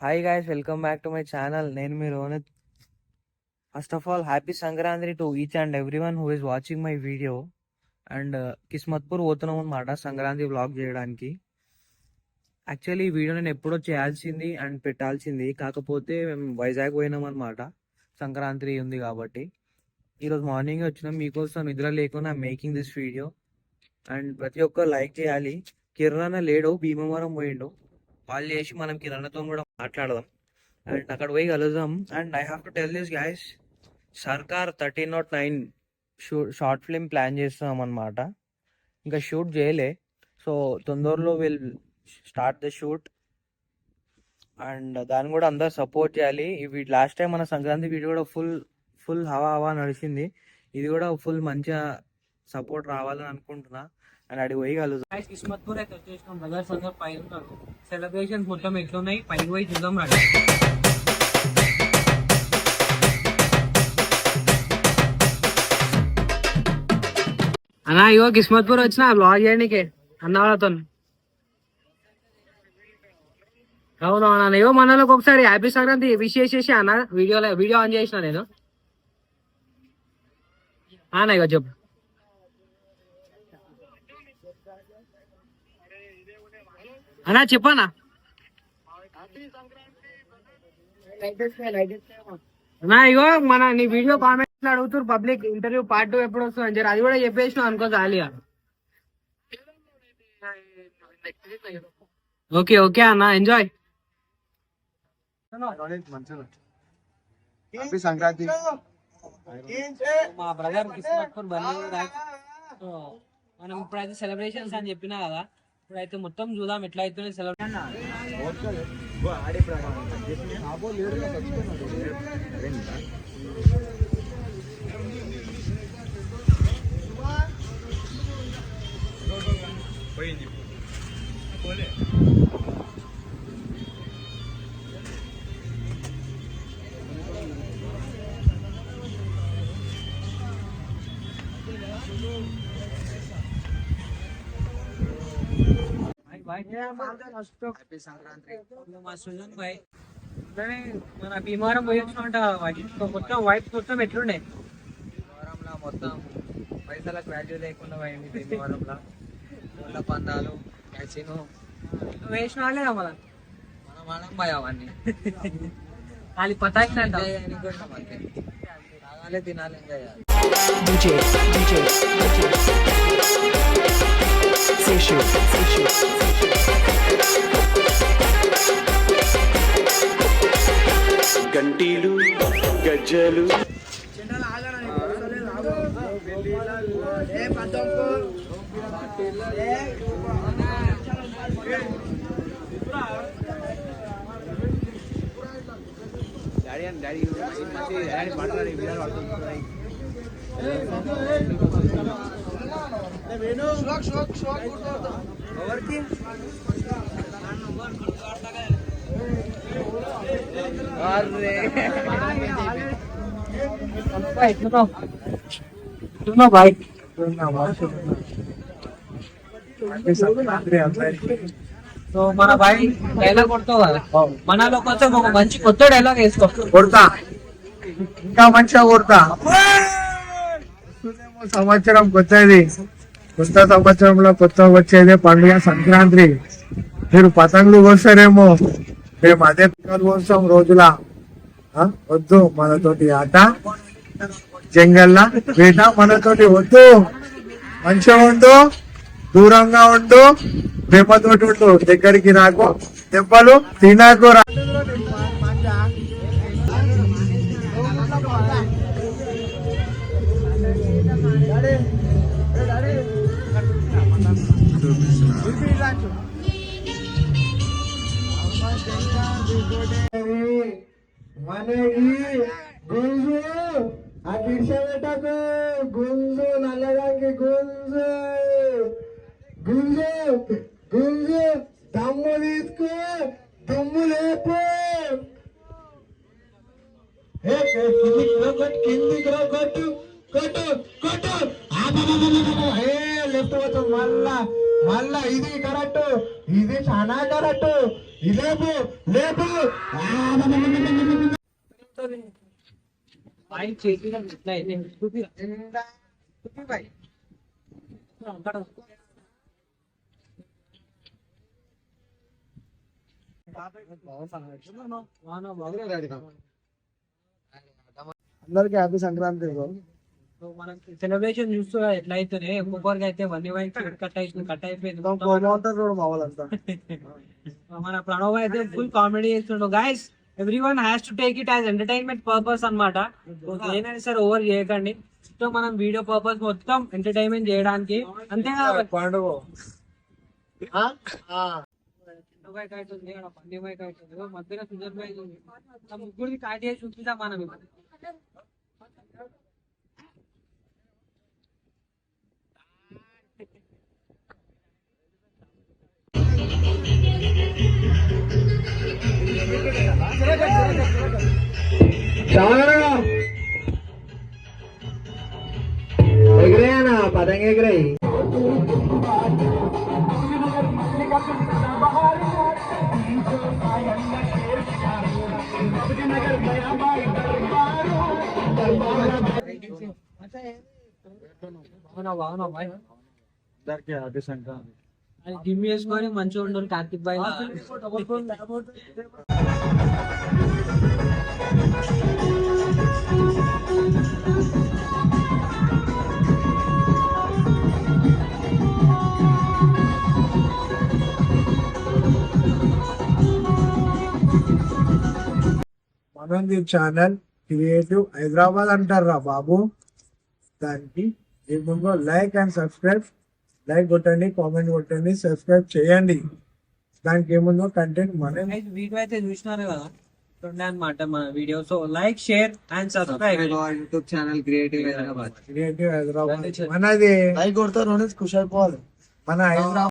Hi guys, welcome back to my channel. నేను మీ Ronith. First of all happy Sankranti to each and everyone who is watching my video. And Kismatpur పోతున్నాం అనమాట Sankranti vlog చేయడానికి. Actually ఈ video నేను ఎప్పుడో చేయాల్సింది అండ్ పెట్టాల్సింది, కాకపోతే మేము వైజాగ్ పోయినాం అనమాట. సంక్రాంతి ఉంది కాబట్టి ఈరోజు మార్నింగ్ వచ్చినాం. మీకోసం నిద్ర లేకుండా మేకింగ్ దిస్ వీడియో. అండ్ ప్రతి ఒక్కరు లైక్ చేయాలి. కిరణ్ లేడు, భీమవరం పోయిండు. కాల్ చేసి మనం కిరణ్తో కూడా మాట్లాడదాం అండ్ అక్కడ పోయి కలుద్దాం. And I have to tell this guys, సర్కార్ 1309 షార్ట్ ఫిల్మ్ ప్లాన్ చేస్తున్నాం అనమాట. ఇంకా షూట్ చేయలే, సో తొందరలో will start the shoot. And దాన్ని కూడా అందరు సపోర్ట్ చేయాలి. ఇవి లాస్ట్ టైం మన సంక్రాంతి వీడియో కూడా ఫుల్ హవా హవా నడిచింది. ఇది కూడా ఫుల్ మంచిగా సపోర్ట్ రావాలని అనుకుంటున్నా. అండ్ అడిగి పోయి కలుద్దాం. కిస్మత్పూర్ అయితే వచ్చేసినాం. బ్రదర్స్ అందరు పైన ఉన్నారు. సెలబ్రేషన్స్ మొత్తం ఎట్లున్నాయి పైకి పోయి చూద్దాం. అన్నా ఇగో కిస్మత్పూర్ వచ్చిన బ్లాగ్ చేయడానికి అన్న వాళ్ళతో. అవునవునా, ఇగో మనలోకి ఒకసారి హ్యాపీ సంక్రాంతి విష్ చేసేసి అన్న వీడియో ఆన్ చేసిన నేను. అన్న ఇగో చెప్పు. అన్నా చెప్పనా అన్నా, ఇగో మన నీ వీడియో కామెంట్స్ అడుగుతారు పబ్లిక్ ఇంటర్వ్యూ పార్ట్ 2 ఎప్పుడు వస్తుంది అని చెప్పి, అది కూడా చెప్పేసినావు అనుకో చాలియా. ఓకే ఓకే అన్న, ఎంజాయ్. సంక్రాంతి మా బ్రదర్ కిస్మత్పూర్ బండి. మనం ఇప్పుడైతే సెలబ్రేషన్స్ అని చెప్పినా కదా, ఇప్పుడైతే మొత్తం చూద్దాం ఎట్లా అవుతుంది సెలబ్రేషన్. మన భీమవరం పోయి వచ్చినట్ట మొత్తం వైఫ్ మొత్తం ఎట్లుండే. భీమవరంలో మొత్తం పైసలకు వాల్యూ లేకుండా పోయింది. భీమవరంలో కోళ్ళ పందాలు, క్యాసినో వేసిన వాళ్ళే మన మనం పోయి అవన్నీ అది పటాకి అంట. తాగాలి, తినాలి, ఎంజాయ్ చేయాలి. గంటీలు గజ్జలు సో మన బాయ్ డైలాగ్ కొడతావు కదా, మనలో కొంచెం ఒక మంచి కొత్త డైలాగ్ వేసుకో. కొడతా, ఇంకా మంచిగా కొడతా. సంవత్సరం కొత్తది, కొత్త సంవత్సరంలో కొత్త వచ్చేదే పండుగ సంక్రాంతి. మీరు పతంగులు కోస్తారేమో, మేము అదే పిక్కలు కోస్తాం రోజుల. వద్దు మనతోటి ఆట, జంగల్లా వేట మనతోటి వద్దు. మంచిగా ఉండు, దూరంగా ఉండు, ప్రేమతోటి ఉండు, దగ్గరికి నాకు దెబ్బలు తినకు. మనకి గుంజు ఆ కిడ్సెటకు గుంజు, నల్లడానికి గుంజు గుంజు గుంజు, దమ్ము తీసుకో, దమ్ము లేపు, కిందికి కొట్టు కొట్టు కొట్టు. లెఫ్ట్ పోతాం, మళ్ళా మళ్ళా ఇది కరెక్ట్, ఇది చాలా కరెక్ట్. లేపు లేపు. అందరికి హ్యాపీ సంక్రాంతి బ్రో. మనం సెలబ్రేషన్ చూస్తూ ఎట్లా అయితేనే ఒక్కొక్కరికి అయితే వన్ వైపు కట్ అయిపోయింది. మా వాళ్ళంతా మన ప్రణవ్ అయితే ఫుల్ కామెడీ చేస్తుండో. Guys every one has to take it as entertainment purpose అనమాట. ఏదైనా సరే ఓవర్ చేయకండి. సో మనం వీడియో పర్పస్ మొత్తం ఎంటర్టైన్మెంట్ చేయడానికి అంతే కాబట్టి పండుగ బైక్ అవుతుంది, పండి బైక్ అవుతుంది, మధ్యలో సుజర్ బైక్ ఉంది. ఆ ముగ్గురికి కాట్ చేసి చూపిద్దాం మనం ఇప్పుడు. చాలా ఎగిరాయనా పతంగ ఎగిరాయి. బాగున్నా బాగున్నా బాయ్. అందరికీ హ్యాపీ సంక్రాంతి. అది జిమ్ చేసుకొని మంచిగా ఉండరు కార్తిక్ బాయ్. మనది ఛానల్ క్రియేటివ్ హైదరాబాద్ అంటారా బాబు. దానికి ఏముందో లైక్ అండ్ సబ్స్క్రైబ్. లైక్ కొట్టండి, కామెంట్ కొట్టండి, సబ్స్క్రైబ్ చేయండి. దానికి ఏముందో కంటెంట్ మన వీడియో అయితే చూసినారు కదా, ఉండే అనమాట మన video. So like, share and subscribe. YouTube channel creative Hyderabad. Creative Hyderabad మనది. లైక్ కొడతారు, ఖుషి అయిపోవాలి. మన హైదరాబాద్